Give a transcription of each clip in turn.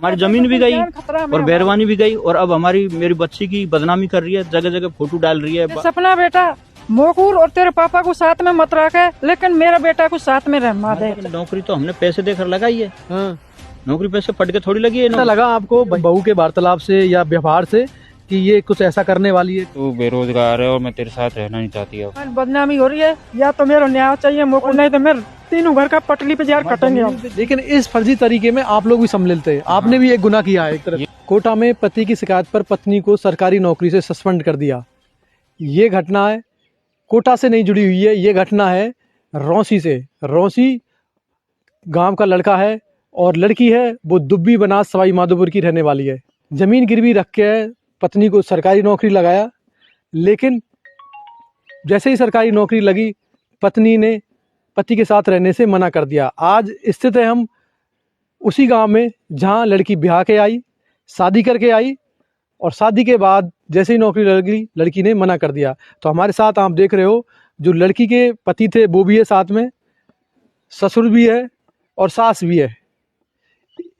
हमारी जमीन भी गई और बैरवानी भी गई, और अब हमारी मेरी बच्ची की बदनामी कर रही है, जगह जगह फोटो डाल रही है। सपना बेटा मोकूर और तेरे पापा को साथ में मत रखे, लेकिन मेरा बेटा को साथ में रहना दे। नौकरी तो हमने पैसे देकर लगाई है। हाँ। नौकरी पैसे पढ़ के थोड़ी लगी है। ऐसा लगा आपको बहू के वार्तालाप से या व्यवहार से कि ये कुछ ऐसा करने वाली है? तू बेरोजगार है और मैं तेरे साथ रहना नहीं चाहती अब। बदनामी हो रही है, या तो मेरा न्याय चाहिए मोकूर, नहीं तो मेरे तीनों घर का पटली पे जार कटेंगे हम। लेकिन इस फर्जी तरीके में आप लोग भी सम्मिलित थे, आपने भी एक गुनाह किया है एक तरह। कोटा में पति की शिकायत पर पत्नी को सरकारी नौकरी से सस्पेंड कर दिया। ये घटना है कोटा से नहीं जुड़ी हुई है, ये घटना है रौंसी से। रौंसी गांव का लड़का है और लड़की है वो दुब्बी बनास सवाई माधोपुर की रहने वाली है। जमीन गिरवी रख के पत्नी को सरकारी नौकरी लगाया, लेकिन जैसे ही सरकारी नौकरी लगी पत्नी ने पति के साथ रहने से मना कर दिया। आज स्थित है हम उसी गांव में जहां लड़की ब्याह के आई, शादी करके आई, और शादी के बाद जैसे ही नौकरी लगी लड़की ने मना कर दिया। तो हमारे साथ आप देख रहे हो जो लड़की के पति थे वो भी है, साथ में ससुर भी है और सास भी है।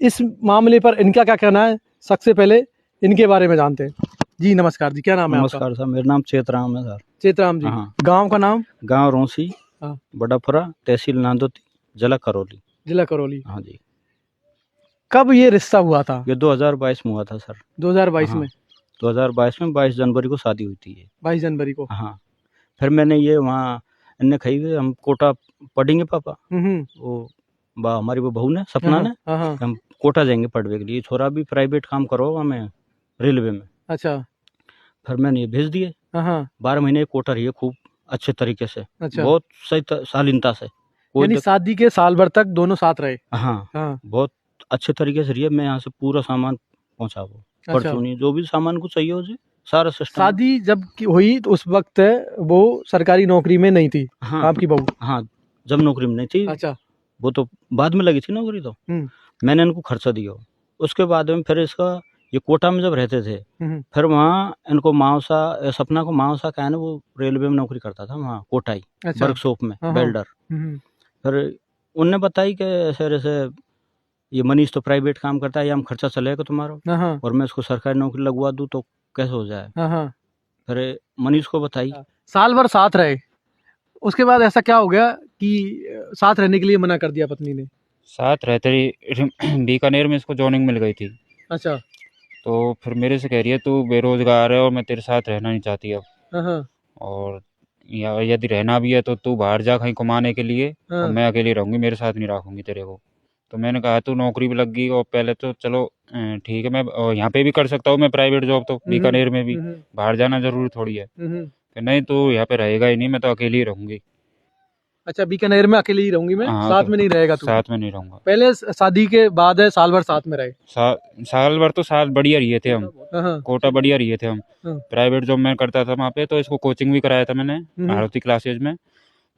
इस मामले पर इनका क्या कहना है, सबसे पहले इनके बारे में जानते हैं। जी नमस्कार जी, क्या नाम है आपका? नमस्कार सर, मेरा नाम चेतराम है सर। चेतराम जी। हाँ। गांव का नाम? गांव रौंसी, हाँ। बड़ापुरा, तहसील नांदोती, जिला करौली। जिला करौली। हाँ जी। कब ये रिश्ता हुआ था? ये 2022 में हुआ था सर। 2022 हाँ। में? 2022 में 22 जनवरी को शादी हुई थी ये। 22 जनवरी को। हाँ। फिर मैंने ये वहाँ इनने कही हुई हम कोटा पढ़ेंगे पापा, वो हमारी वो बहू ने सपना ने हाँ। हम कोटा जाएंगे पढ़ने के लिए, छोरा भी प्राइवेट काम करो हमें रेलवे में। अच्छा। फिर मैंने ये भेज दिए। 12 महीने कोटा रही है खूब अच्छे तरीके से। अच्छा। बहुत सही शालीनता से। यानी शादी के साल भर तक दोनों साथ रहे? हाँ। बहुत अच्छे तरीके से रही है। मैं यहाँ से पूरा सामान पहुँचा वो। अच्छा। परचूनी जो भी सामान को चाहिए उसे सारा सिस्टम। शादी जब हुई तो उस वक्त वो सरकारी नौकरी में नहीं थी? हाँ। आपकी बहू? हाँ, जब नौकरी में नहीं थी। अच्छा। वो तो बाद में लगी थी नौकरी। तो मैंने इनको खर्चा दिया। उसके बाद में फिर इसका ये कोटा में जब रहते थे फिर वहाँ इनको मावसा सपना को मावसा का है ना, वो रेलवे में नौकरी करता था वहाँ कोटाई। अच्छा। वर्कशॉप में वेल्डर। फिर उनने बताई कि ऐसे ऐसे ये मनीष तो प्राइवेट काम करता है, ये हम खर्चा चलेगा तुम्हारा और मैं इसको सरकारी नौकरी लगवा दूँ तो कैसे हो जाए। फिर मनीष को बताई। साल भर साथ रहे, उसके बाद ऐसा क्या हो गया कि साथ रहने के लिए मना कर दिया पत्नी ने? साथ रहते ही बीकानेर में इसको जॉइनिंग मिल गई थी। अच्छा। तो फिर मेरे से कह रही है तू बेरोजगार है और मैं तेरे साथ रहना नहीं चाहती अब, और यदि रहना भी है तो तू बाहर जा कहीं कमाने के लिए, और मैं अकेली रहूंगी, मेरे साथ नहीं रखूंगी तेरे को। तो मैंने कहा तू नौकरी भी लग गई और पहले तो चलो ठीक है, मैं यहाँ पे भी कर सकता हूँ मैं प्राइवेट जॉब, तो बीकानेर में भी बाहर जाना जरूरी थोड़ी है। कि नहीं तू यहाँ पे रहेगा ही नहीं, मैं तो अकेली ही रहूंगी। अच्छा, बीकानेर में अकेली ही रहूंगी मैं? हाँ, साथ में नहीं रहेगा तू? साथ में नहीं रहूंगा। पहले शादी के बाद है साल भर साथ में रहे? साल भर तो साल बढ़िया रहे थे हम, कोटा बढ़िया रहे थे हम। प्राइवेट जॉब मैं करता था वहाँ पे, तो इसको कोचिंग भी कराया था मैंने आरती क्लासेज में।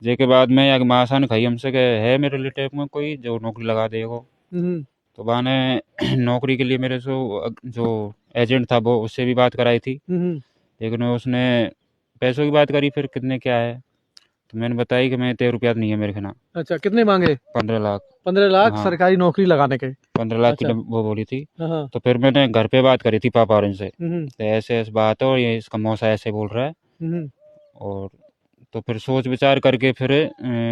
जेके बाद में या मासा ने कही हमसे कि है मेरे रिलेटिव में कोई जो नौकरी लगा देगा। तो मैंने नौकरी के लिए मेरे जो एजेंट था वो उससे भी बात कराई थी, लेकिन उसने पैसों की बात करी। फिर कितने क्या है तो मैंने बताई कि मैं 13 रुपया नहीं है मेरे खाना। अच्छा, कितने मांगे? 15 लाख। 15 लाख? हाँ। सरकारी नौकरी लगाने के 15 लाख की वो बोली थी। तो फिर मैंने घर पे बात करी थी पापा और इनसे, तो ऐसे ऐसे बात है और ये इसका मौसा ऐसे बोल रहा है। और तो फिर सोच विचार करके फिर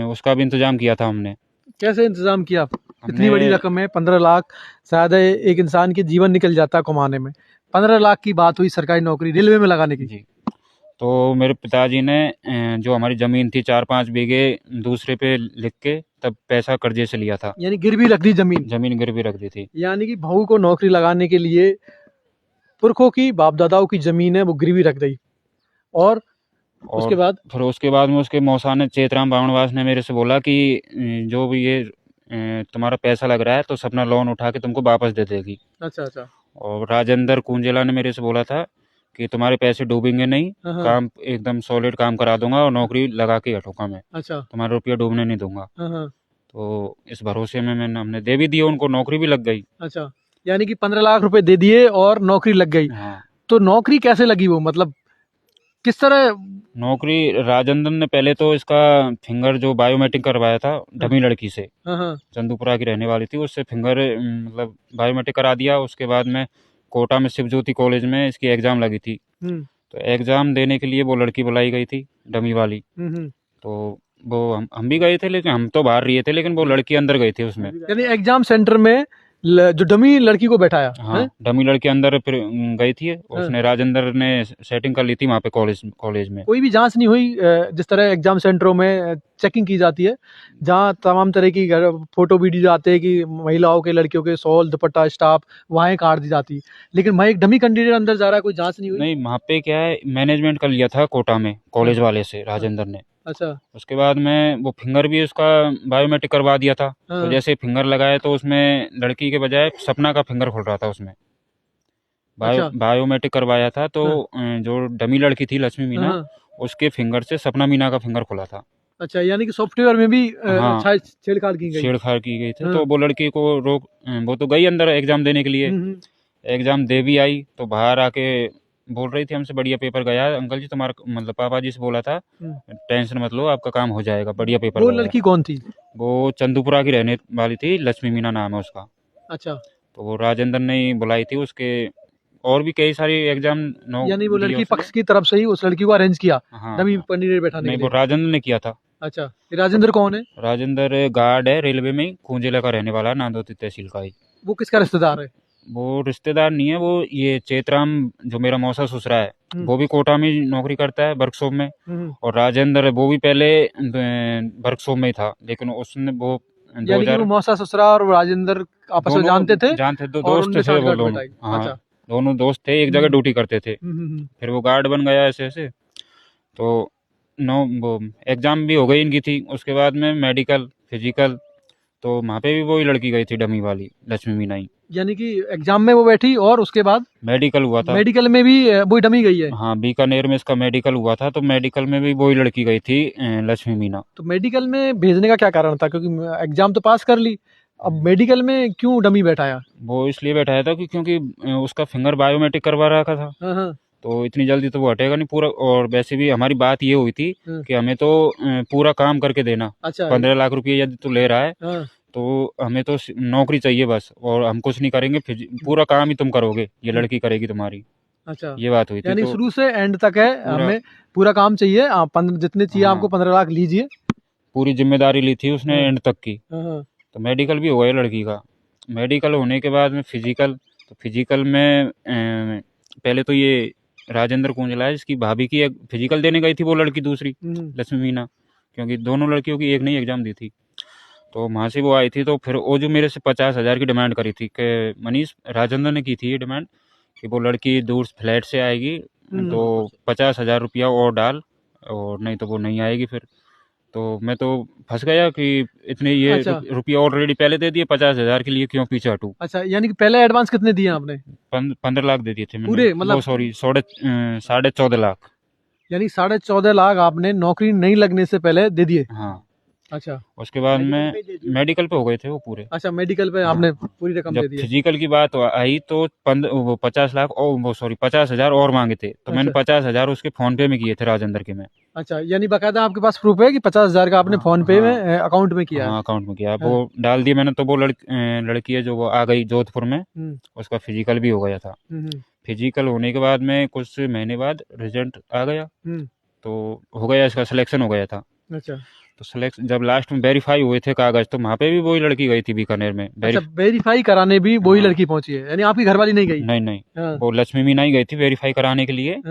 उसका भी इंतजाम किया था हमने। कैसे इंतजाम किया? इतनी बड़ी रकम है 15 लाख, शायद एक इंसान के जीवन निकल जाता है कमाने में। 15 लाख की बात हुई सरकारी नौकरी रेलवे में लगाने की। जी। तो मेरे पिताजी ने जो हमारी जमीन थी 4-5 बीघे दूसरे पे लिख के तब पैसा कर्जे से लिया था। यानी गिरवी रख दी जमीन गिरवी रख दी थी। यानी कि बहू को नौकरी लगाने के लिए पुरखों की बाप दादाओं की जमीन है वो गिरवी रख दी। और उसके बाद में उसके मौसा ने चेतराम बावनवास ने मेरे से बोला कि जो भी ये तुम्हारा पैसा लग रहा है तो अपना लोन उठा के तुमको वापस दे देगी। अच्छा। और राजेंद्र कुंजेला ने मेरे से बोला था कि तुम्हारे पैसे डूबेंगे नहीं, काम एकदम सॉलिड काम करा दूंगा और नौकरी लगा के हटूंगा मैं। अच्छा। तुम्हारा रुपया डूबने नहीं दूंगा। तो इस भरोसे में हमने दे भी दिया, उनको नौकरी भी लग गई। अच्छा, यानी कि 15 लाख रुपए दे दिए और नौकरी लग गई। हाँ। तो नौकरी कैसे लगी वो, मतलब किस तरह नौकरी राजेंद्र ने पहले तो इसका फिंगर जो बायोमेट्रिक करवाया था डमी लड़की से, चंदूपुरा की रहने वाली थी, उससे फिंगर मतलब बायोमेट्रिक करा दिया। उसके बाद में कोटा में शिव ज्योति कॉलेज में इसकी एग्जाम लगी थी, तो एग्जाम देने के लिए वो लड़की बुलाई गई थी डमी वाली। तो वो हम भी गए थे, लेकिन हम तो बाहर रहे थे, लेकिन वो लड़की अंदर गई थी उसमें। यानी एग्जाम सेंटर में जो डमी लड़की को बैठाया। हाँ, डमी लड़की अंदर फिर गई थी, उसने राजेंद्र ने सेटिंग कर ली थी वहाँ पे कॉलेज में। कोई भी जांच नहीं हुई जिस तरह एग्जाम सेंटरों में चेकिंग की जाती है, जहाँ तमाम तरह की फोटो वीडियो आते हैं कि महिलाओं के लड़कियों के शॉल दुपट्टा स्टाफ वहाँ काट दी जाती, लेकिन वहाँ एक डमी कैंडिडेट अंदर जा रहा है, कोई जांच नहीं हुई? नहीं, वहाँ पे क्या है, मैनेजमेंट कर लिया था कोटा में कॉलेज वाले से राजेंद्र ने। अच्छा। उसके बाद में वो फिंगर भी उसका बायोमेट्रिक करवा दिया था। तो जैसे फिंगर लगाया तो उसमें लड़की के बजाय सपना का फिंगर खुल रहा था उसमें। बायोमेट्रिक करवाया था तो जो डमी लड़की थी लक्ष्मी मीना, उसके फिंगर से सपना मीना का फिंगर खुला था। अच्छा, यानी कि सॉफ्टवेयर में भी छेड़छाड़ की गई थी। तो वो लड़की को वो तो गई अंदर एग्जाम देने के लिए, एग्जाम दे भी आई, तो बाहर आके बोल रही थी हमसे, बढ़िया पेपर गया अंकल जी, तुम्हारा मतलब पापा जी से बोला था, टेंशन मत लो, आपका काम हो जाएगा, बढ़िया पेपर। वो लड़की कौन थी? वो चंदूपुरा की रहने वाली थी, लक्ष्मी मीना नाम है उसका। अच्छा। तो वो राजेंद्र ने बुलाई थी, उसके और भी कई सारी एग्जाम। यानी वो लड़की पक्ष की तरफ से ही उस लड़की को अरेंज किया? डमी कैंडिडेट बैठाने के लिए? वो राजेंद्र ने किया था। अच्छा, राजेंद्र कौन है? राजेंद्र गार्ड है रेलवे में, खूंजेला का रहने वाला, नांदोती तहसील का ही। वो किसका रिश्तेदार है? वो रिश्तेदार नहीं है, वो ये चेतराम जो मेरा मौसा ससुरा है, वो भी कोटा में नौकरी करता है वर्कशॉप में। और राजेंद्र वो भी पहले वर्कशॉप में ही था, लेकिन उसने वो मौसा ससुरा और राजेंद्र आपस में जानते थे? दो दोस्त थे वो दोनों। हाँ, दोनों दोस्त थे, एक जगह ड्यूटी करते थे। फिर वो गार्ड बन गया ऐसे ऐसे। तो वो एग्जाम भी हो गई इनकी थी। उसके बाद में मेडिकल फिजिकल, तो वहाँ पे भी वही लड़की गई थी डमी वाली लक्ष्मी मीना ही। यानी कि एग्जाम में वो बैठी और उसके बाद मेडिकल हुआ था। मेडिकल में भी वही डमी गई है? हाँ, बीकानेर में इसका मेडिकल हुआ था, तो मेडिकल में भी वही लड़की गई थी लक्ष्मी मीना। तो मेडिकल में भेजने का क्या कारण था? क्योंकि एग्जाम तो पास कर ली, अब मेडिकल में क्यों डमी बैठाया? वो इसलिए बैठाया था क्योंकि उसका फिंगर बायोमेट्रिक करवा रखा था, तो इतनी जल्दी तो वो हटेगा नहीं पूरा। और वैसे भी हमारी बात ये हुई थी कि हमें तो पूरा काम करके देना। अच्छा। 15 लाख रुपये यदि तू ले रहा है तो हमें तो नौकरी चाहिए बस, और हम कुछ नहीं करेंगे, पूरा काम ही तुम करोगे, ये लड़की करेगी तुम्हारी। अच्छा, ये बात हुई थी। यानी शुरू से एंड तक है, हमें पूरा काम चाहिए, आप जितने चाहिए आपको 15 लाख लीजिए, पूरी जिम्मेदारी ली थी उसने एंड तक की। तो मेडिकल भी हो गया लड़की का। मेडिकल होने के बाद में फिजिकल, तो फिजिकल में पहले तो ये राजेंद्र कुंजला है, इसकी भाभी की फिजिकल देने गई थी वो लड़की दूसरी लक्ष्मी मीना, क्योंकि दोनों लड़कियों की एक नहीं एग्जाम दी थी। तो वहाँ से वो आई थी, तो फिर वो जो मेरे से 50,000 की डिमांड करी थी कि मनीष, राजेंद्र ने की थी ये डिमांड कि वो लड़की दूर फ्लैट से आएगी तो 50,000 रुपया और डाल, और नहीं तो वो नहीं आएगी। फिर तो मैं तो फंस गया कि इतने ये रुपया ऑलरेडी पहले दे दिए, 50,000 के लिए क्यों पीछे हटूं। अच्छा, यानी कि पहले एडवांस कितने दिए आपने? 15 लाख दे दिए थे पूरे, मतलब सॉरी 14.5 लाख। यानी 14.5 लाख आपने नौकरी नहीं लगने से पहले दे दिए? हाँ। अच्छा, उसके बाद में मेडिकल पे हो गए थे वो पूरे। अच्छा, मेडिकल पे आपने पूरी रकम दे दी। फिजिकल की बात आई तो 50 लाख और वो सॉरी 50,000 और मांगे थे, तो मैंने 50,000 उसके फोन पे में किए थे राजेंद्र के में। अच्छा, यानी बकायदा आपके पास प्रूफ है कि 50,000 का आपने फोन पे में अकाउंट में किया? हाँ, अकाउंट में किया। वो डाल दिया मैंने, तो वो लड़की है जो वो आ गई जोधपुर में, उसका फिजिकल भी हो गया था। फिजिकल होने के बाद में कुछ महीने बाद रिजल्ट आ गया, तो हो गया, इसका सिलेक्शन हो गया था। अच्छा, तो सिलेक्शन जब लास्ट में वेरीफाई हुए थे कागज, तो वहाँ पे भी वही लड़की गई थी बीकानेर में। अच्छा, वेरीफाई कराने भी वही लड़की पहुंची है, यानी आपकी घरवाली नहीं गई? नहीं, वो लक्ष्मी मीना ही गई थी वेरीफाई कराने के लिए।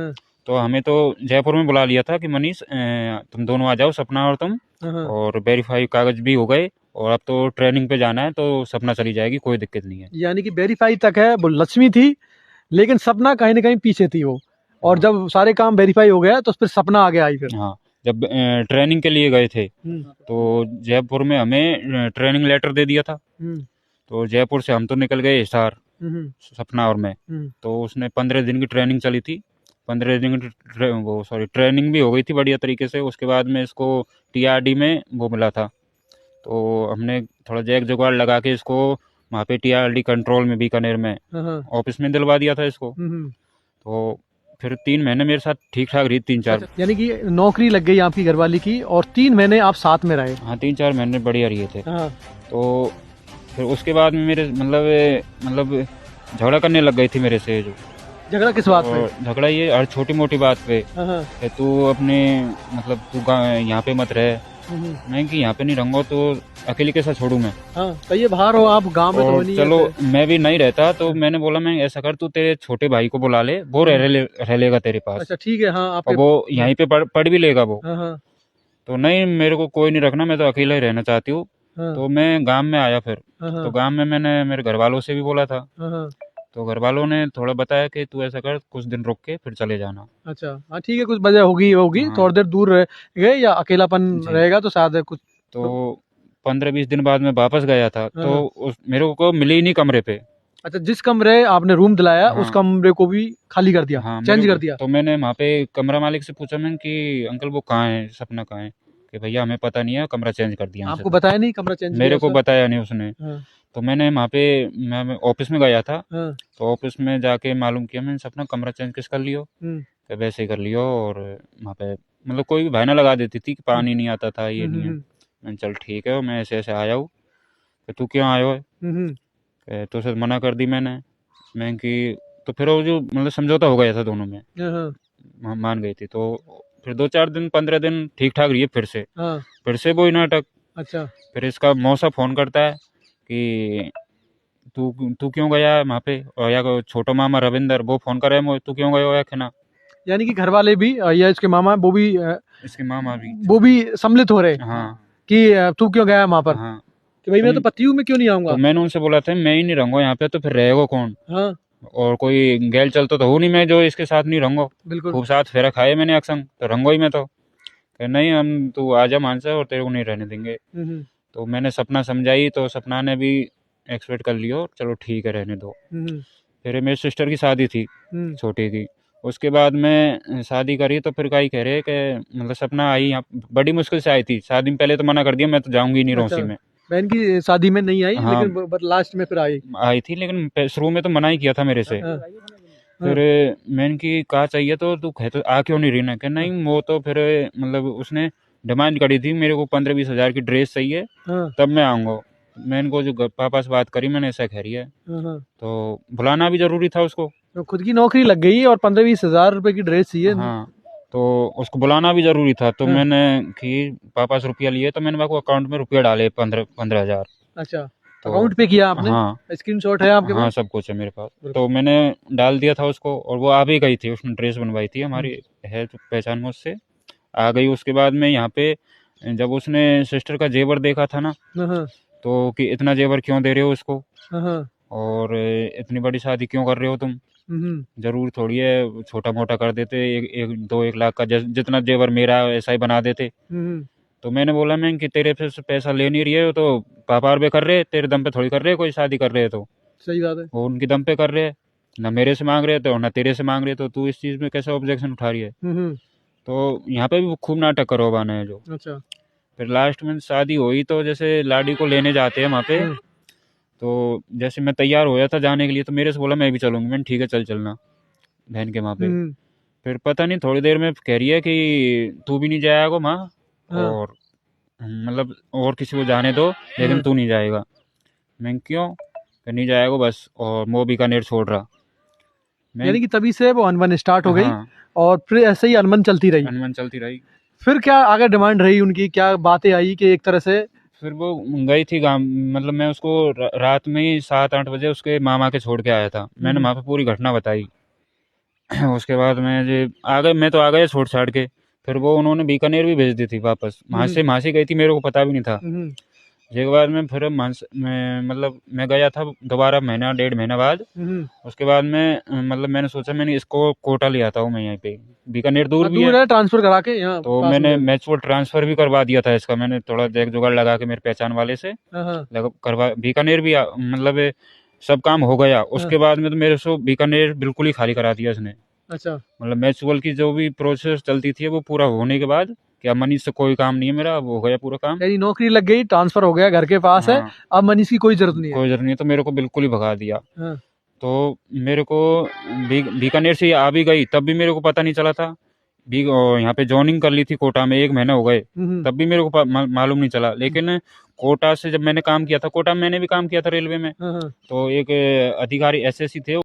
तो हमें तो जयपुर में बुला लिया था कि मनीष तुम दोनों आ जाओ, सपना और तुम, और वेरीफाई कागज भी हो गए, और अब तो ट्रेनिंग पे जाना है, तो सपना चली जाएगी, कोई दिक्कत नहीं है। यानी कि वेरीफाई तक है वो लक्ष्मी थी, लेकिन सपना कहीं ना कहीं पीछे थी वो, और जब सारे काम वेरीफाई हो गया तो फिर सपना आगे आई। फिर हाँ, जब ट्रेनिंग के लिए गए थे तो जयपुर में हमें ट्रेनिंग लेटर दे दिया था। तो जयपुर से हम तो निकल गए हिसार, सपना और मैं। तो उसने 15 दिन की ट्रेनिंग चली थी, 15 दिन की ट्रेनिंग भी हो गई थी बढ़िया तरीके से। उसके बाद में इसको TRD में वो मिला था, तो हमने थोड़ा जैक जुगाड़ लगा के इसको वहाँ पे TRD कंट्रोल में बीकानेर में ऑफिस में दिलवा दिया था इसको। तो फिर 3 महीने मेरे साथ ठीक ठाक रही, 3-4। यानी कि नौकरी लग गई आपकी घरवाली की और 3 महीने आप साथ में रहे। हाँ 3-4 महीने बढ़िया रहे थे। हाँ। तो फिर उसके बाद में मेरे मतलब झगड़ा करने लग गई थी मेरे से। जो झगड़ा किस बात पे? झगड़ा ये हर छोटी मोटी बात पे, हाँ। कि तू अपने मतलब तू यहाँ पे मत रहे। मैं कि यहाँ पे नहीं रहूंगा तो अकेले कैसा छोड़ू मैं। हाँ, तो ये बाहर हो आप, गांव में तो नहीं। चलो मैं भी नहीं रहता तो मैंने बोला मैं ऐसा कर, तू तेरे छोटे भाई को बुला ले, वो रह लेगा तेरे पास। अच्छा ठीक है। हाँ आपके... वो यहीं पे पढ़ भी लेगा वो। हाँ। तो नहीं, मेरे को कोई नहीं रखना, मैं तो अकेला ही रहना चाहती हूँ। हाँ। तो मैं गांव में आया फिर। हाँ। तो गांव में मैंने मेरे घर वालों से भी बोला था। हाँ। तो घर वालों ने थोड़ा बताया कि तू ऐसा कर, कुछ दिन रुक के फिर चले जाना। अच्छा हाँ ठीक है, कुछ वजह होगी। हाँ। थोड़ी देर दूर रह गए या अकेलापन रहेगा तो शायद कुछ। तो 15-20 दिन बाद मैं वापस गया था। तो मेरे को मिली ही नहीं कमरे पे। अच्छा, जिस कमरे आपने रूम दिलाया उस कमरे को भी खाली कर दिया? हाँ, चेंज कर दिया? तो मैंने वहाँ पे कमरा मालिक से पूछा मैं कि अंकल वो कहाँ है, सपना कहाँ है? कि भैया हमें पता नहीं है, कमरा चेंज कर दिया। आपको बताया नहीं कमरा चेंज? मेरे को बताया नहीं उसने। तो मैंने वहाँ पे मैं ऑफिस में गया था। तो ऑफिस में जाके मालूम किया मैंने, सपना कमरा चेंज किस कर लियो? कि वैसे ही कर लियो। और वहाँ पे मतलब कोई भी बहाना लगा देती थी कि पानी नहीं आता था, ये नहीं है। मैंने चल ठीक है, मैं ऐसे ऐसे आया हूँ। तू क्यों आयो है? तो सर मना कर दी मैं कि तो फिर वो जो मतलब समझौता हो गया था दोनों में, मान गई थी। तो फिर 2-4 दिन 15 दिन ठीक ठाक रही है। फिर से वही नाटक। अच्छा। फिर इसका मौसा फोन करता है कि तू क्यों गया है वहाँ पे? और या छोटा मामा रविंदर वो फोन कर रहे हैं, तू क्यों गया है खेना? यानी कि घर वाले भी या इसके मामा वो भी, इसके मामा भी वो भी सम्मिलित हो रहे? हाँ। कि तू क्यों गया वहाँ पर? हाँ। कि भाई मैं तो पति हूँ, मैं क्यों नहीं आऊंगा? तो मैंने उनसे बोला था मैं ही नहीं रहूंगा यहाँ पे, तो फिर रहेगा कौन? हाँ। और कोई गैल चलता तो हो नहीं मैं जो इसके साथ नहीं रहूंगा। बिल्कुल। खूब साथ फेरा खाए मैंने अक्संग, तो रहूंगा ही मैं। तो नहीं, हम तू आजा मानसा और तेरे को नहीं रहने देंगे। तो मैंने सपना समझाई तो सपना ने भी एक्सपेक्ट कर लियो, चलो ठीक है रहने दो। फिर मेरी सिस्टर की शादी थी छोटी की। उसके बाद में शादी करी तो फिर कहीं कह रहे कि मतलब सपना आई यहाँ बड़ी मुश्किल से आई थी। शादी में पहले तो मना कर दिया, मैं तो जाऊंगी नहीं रौसी में। बहन की शादी में नहीं आई? हाँ। लेकिन लास्ट में फिर आई थी, लेकिन शुरू में तो मना ही किया था मेरे से। फिर मैंने की कहा चाहिए तो तू कह तो आ क्यों नहीं रही ना? कि नहीं वो तो फिर मतलब उसने डिमांड करी थी मेरे को 15-20 हज़ार की ड्रेस चाहिए तब मैं आऊँगा। मैंने को जो पापा से बात करी मैंने ऐसा कह रही है। तो बुलाना भी जरूरी था उसको। तो खुद की नौकरी लग गई और 15-20 हज़ार रुपए की ड्रेस चाहिए। हाँ, तो उसको बुलाना भी जरूरी था। तो मैंने कि पापा से रुपया लिए तो मैंने बापू अकाउंट में रुपया डाले 15 हज़ार। अच्छा, तो अकाउंट पे किया आपने? हाँ, स्क्रीनशॉट है आपके पास? हाँ, सब कुछ है मेरे पास। तो मैंने डाल दिया था उसको और वो आ भी गई थी। उसने ड्रेस बनवाई थी, हमारी है तो पहचान में, उससे आ गई। उसके बाद में यहाँ पे जब उसने सिस्टर का जेवर देखा था ना, तो कि इतना जेवर क्यों दे रहे हो उसको और इतनी बड़ी शादी क्यों कर रहे हो तुम? जरूर थोड़ी है, छोटा मोटा कर देते, 1 लाख का जितना जेवर मेरा ऐसा ही बना देते। तो मैंने बोला मैं कि तेरे से पैसा ले नहीं रही है तो पापा और कर रहे, तेरे दम पे थोड़ी कर रहे, कोई शादी कर रहे तो सही बात है, वो उनके दम पे कर रहे, ना मेरे से मांग रहे थे और ना तेरे से मांग रहे, तो तू इस चीज में कैसे ऑब्जेक्शन उठा रही है? तो यहाँ पे भी खूब नाटक करवाना है जो। अच्छा। फिर लास्ट में शादी हुई तो जैसे लाडी को लेने जाते हैं वहाँ पे, तो जैसे मैं तैयार होया था जाने के लिए तो मेरे से बोला मैं भी चलूंगी। मैंने ठीक है चलना बहन के वहाँ पे। फिर पता नहीं थोड़ी देर में कह रही है कि तू भी नहीं जाएगा माँ, और मतलब और किसी को जाने दो लेकिन तू नहीं जाएगा। मैं क्यों? नहीं जाएगा बस, और वो बीकानेर छोड़ रहा। यानी कि तभी से वो अनबन स्टार्ट हो गई और फिर ऐसे ही अनबन चलती रही। फिर क्या आगे डिमांड रही उनकी, क्या बातें आई कि एक तरह से? फिर वो गई थी गाँव, मतलब मैं उसको रात में ही 7-8 बजे उसके मामा के छोड़ के आया था। मैंने वहाँ पे पूरी घटना बताई। उसके बाद मैं तो आ गया छोड़ छाड़ के। फिर वो उन्होंने बीकानेर भी भेज दी थी वापस, वहाँ से गई थी, मेरे को पता भी नहीं था। उसके बाद में फिर मैं गया था दोबारा 1.5 महीना बाद। उसके बाद में मतलब मैंने सोचा मैंने इसको कोटा ले आता हूँ मैं यहाँ पे, बीकानेर दूर भी है ट्रांसफर करा के यहाँ। तो मैंने मैचुअल ट्रांसफर भी करवा दिया था इसका। मैंने थोड़ा जैक जुगाड़ लगा के मेरे पहचान वाले से करवा, बीकानेर भी मतलब सब काम हो गया। उसके बाद में तो मेरे से बीकानेर बिल्कुल ही खाली करा दिया इसने। अच्छा, मतलब म्यूचुअल की जो भी प्रोसेस चलती थी वो पूरा होने के बाद क्या मनीष से कोई काम नहीं है मेरा, वो हो गया पूरा काम। यानी नौकरी लग गई, ट्रांसफर हो गया, घर के पास है, अब मनीष की कोई जरूरत नहीं है। कोई जरूरत नहीं है, तो मेरे को बिल्कुल ही भगा दिया। तो मेरे को बीकानेर से आ भी गई, तब भी मेरे को पता नहीं चला था। यहाँ पे जॉइनिंग कर ली थी कोटा में, 1 महीना हो गए, तब भी मेरे को मालूम नहीं चला। लेकिन कोटा से जब मैंने काम किया था, कोटा में मैंने भी काम किया था रेलवे में, तो एक अधिकारी SSC थे,